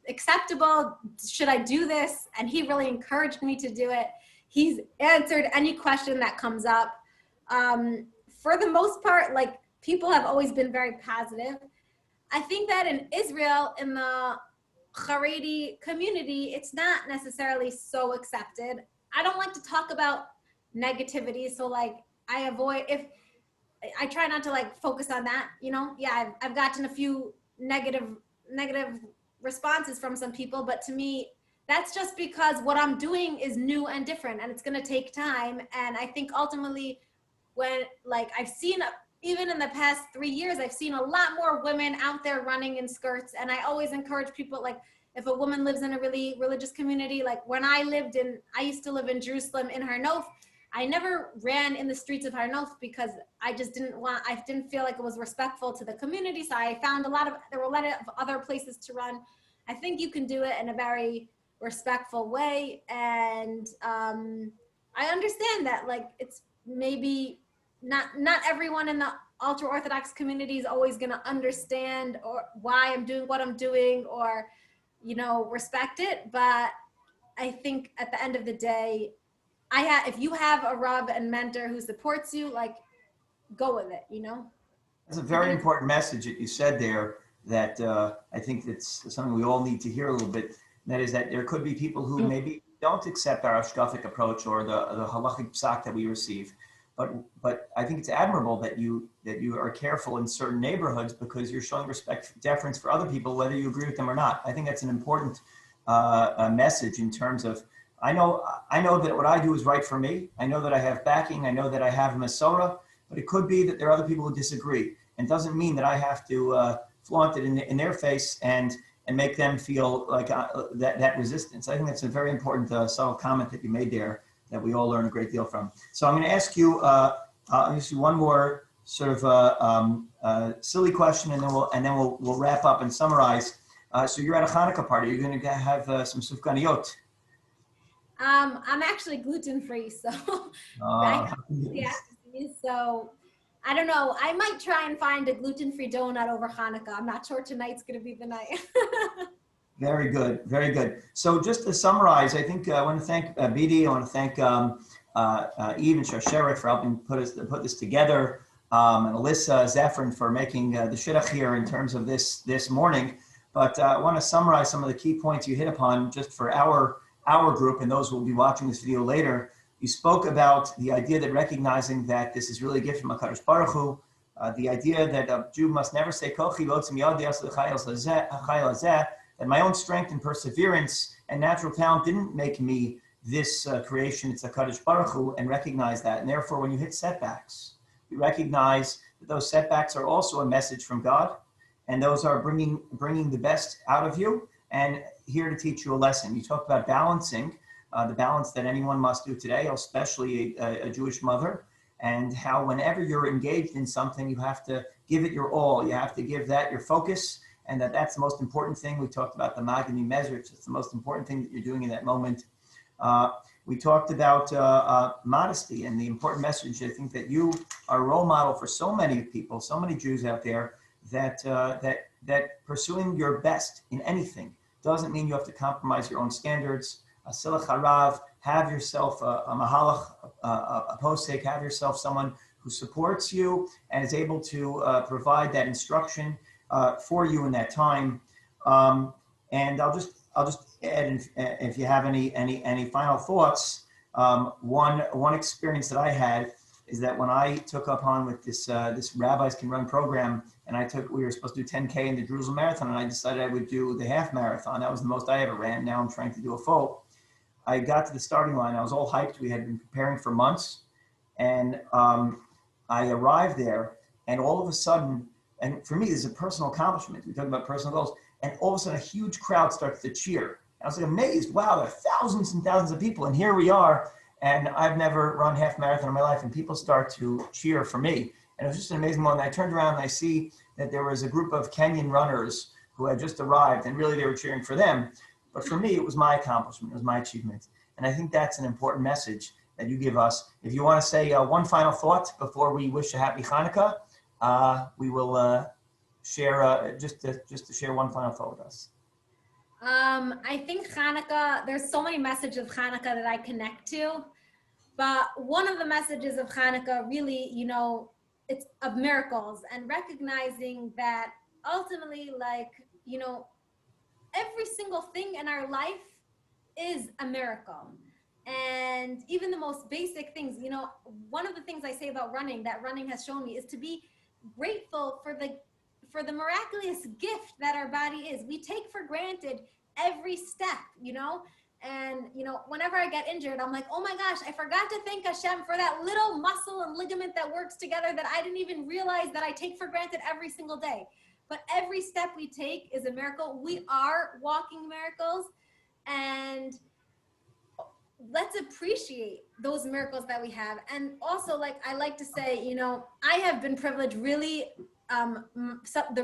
acceptable? Should I do this? And he really encouraged me to do it. He's answered any question that comes up. For the most part, like, people have always been very positive. I think that in Israel, in the Haredi community, it's not necessarily so accepted. I don't like to talk about negativity, so like I try not to like focus on that, you know. Yeah, I've gotten a few negative responses from some people, but to me, that's just because what I'm doing is new and different, and it's going to take time. And I think ultimately, when, like, I've seen, even in the past 3 years, I've seen a lot more women out there running in skirts. And I always encourage people, like, if a woman lives in a really religious community, like when I used to live in Jerusalem in Har Nof, I never ran in the streets of Har Nof because I didn't feel like it was respectful to the community. So I found there were a lot of other places to run. I think you can do it in a very respectful way. And I understand that, like, it's maybe not everyone in the ultra Orthodox community is always going to understand or why I'm doing what I'm doing, or, you know, respect it. But I think at the end of the day, if you have a Rav and mentor who supports you, like, go with it, you know? That's a very important message that you said there, that I think that's something we all need to hear a little bit. That is that there could be people who maybe don't accept our Ashkafic approach or the halachic psak that we receive. But I think it's admirable that you are careful in certain neighborhoods, because you're showing respect, deference for other people, whether you agree with them or not. I think that's an important message in terms of, I know that what I do is right for me. I know that I have backing. I know that I have a Masorah, but it could be that there are other people who disagree. And doesn't mean that I have to flaunt it in their face and make them feel like that resistance. I think that's a very important subtle comment that you made there, that we all learn a great deal from. So I'm going to ask you one more sort of silly question, and then we'll wrap up and summarize. So you're at a Hanukkah party. You're going to have some sufganiyot. I'm actually gluten-free, so yeah. So I don't know. I might try and find a gluten-free donut over Hanukkah. I'm not sure tonight's going to be the night. Very good, very good. So just to summarize, I think I want to thank Beatie. I want to thank Eve and Sharsheret for helping put this together, and Alyssa Zephyrin for making the shidduch here in terms of this morning. But I want to summarize some of the key points you hit upon just for our group and those who will be watching this video later. You spoke about the idea that recognizing that this is really a gift from HaKadosh Baruch Hu, the idea that a Jew must never say, that my own strength and perseverance and natural talent didn't make me this creation. It's HaKadosh Baruch Hu, and recognize that. And therefore, when you hit setbacks, you recognize that those setbacks are also a message from God, and those are bringing the best out of you and here to teach you a lesson. You talked about balancing, the balance that anyone must do today, especially a Jewish mother, and how whenever you're engaged in something, you have to give it your all. You have to give that your focus, and that's the most important thing. We talked about the Magni Mezrich. It's the most important thing that you're doing in that moment. We talked about modesty and the important message. I think that you are a role model for so many people, so many Jews out there, that pursuing your best in anything doesn't mean you have to compromise your own standards. Silach harav, have yourself a mahalach, a posek, have yourself someone who supports you and is able to provide that instruction for you in that time. And I'll just add, if you have any final thoughts. One experience that I had is that when I took up on with this Rabbis Can Run program, and we were supposed to do 10K in the Jerusalem Marathon, and I decided I would do the half marathon. That was the most I ever ran. Now I'm trying to do a full. I got to the starting line. I was all hyped. We had been preparing for months, and I arrived there, and all of a sudden, and for me, this is a personal accomplishment. We talk about personal goals, and all of a sudden, a huge crowd starts to cheer. I was like amazed. Wow, there are thousands and thousands of people, and here we are. And I've never run half marathon in my life, and people start to cheer for me. And it was just an amazing moment. I turned around and I see that there was a group of Kenyan runners who had just arrived, and really they were cheering for them. But for me, it was my accomplishment. It was my achievement. And I think that's an important message that you give us. If you want to say one final thought before we wish a happy Hanukkah, we will share, just to share one final thought with us. I think Hanukkah, there's so many messages of Hanukkah that I connect to. But one of the messages of Hanukkah really, you know, it's of miracles and recognizing that ultimately, like, you know, every single thing in our life is a miracle. And even the most basic things, you know, one of the things I say about running, that running has shown me, is to be grateful for the miraculous gift that our body is. We take for granted every step, you know. And, you know, whenever I get injured, I'm like, oh my gosh, I forgot to thank Hashem for that little muscle and ligament that works together that I didn't even realize that I take for granted every single day. But every step we take is a miracle. We are walking miracles. And let's appreciate those miracles that we have. And also, like I like to say, you know, I have been privileged really. Some of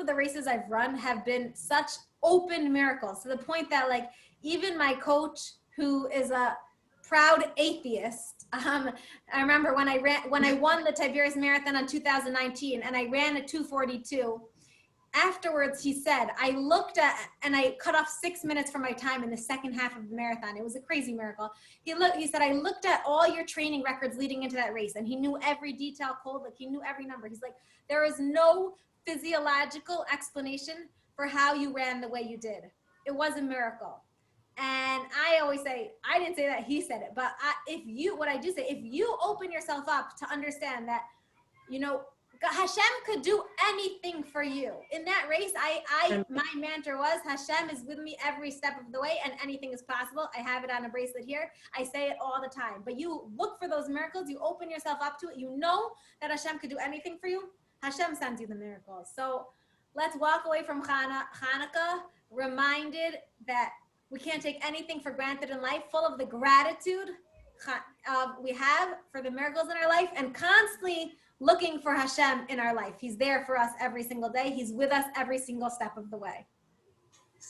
the races I've run have been such open miracles, to the point that, like, even my coach, who is a proud atheist, I remember when I won the Tiberias Marathon in 2019, and I ran a 2:42. Afterwards, he said, I looked at, and I cut off 6 minutes from my time in the second half of the marathon. It was a crazy miracle. He said, I looked at all your training records leading into that race, and he knew every detail cold, like he knew every number. He's like, there is no physiological explanation for how you ran the way you did. It was a miracle. And I always say, I didn't say that, he said it, but if you open yourself up to understand that, you know, Hashem could do anything for you. In that race, my mantra was, Hashem is with me every step of the way, and anything is possible. I have it on a bracelet here. I say it all the time. But you look for those miracles. You open yourself up to it. You know that Hashem could do anything for you. Hashem sends you the miracles. So let's walk away from Hanukkah reminded that we can't take anything for granted in life, full of the gratitude we have for the miracles in our life, and constantly looking for Hashem in our life. He's there for us every single day. He's with us every single step of the way.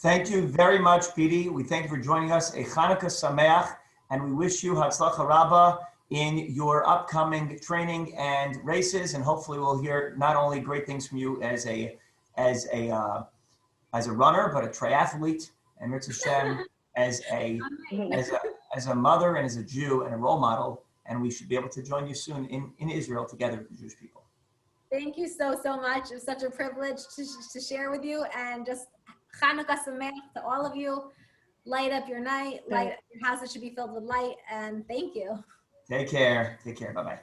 Thank you very much, Beatie. We thank you for joining us. A Chanukah Sameach, and we wish you Hatzlacha Rabbah in your upcoming training and races. And hopefully, we'll hear not only great things from you as a runner, but a triathlete, and Mitzvah Hashem as a mother and as a Jew and a role model. And we should be able to join you soon in Israel together with the Jewish people. Thank you so much. It was such a privilege to share with you, and just Chanukah Sameach to all of you. Light up your night, light up your house. It should be filled with light, and thank you. Take care. Bye-bye.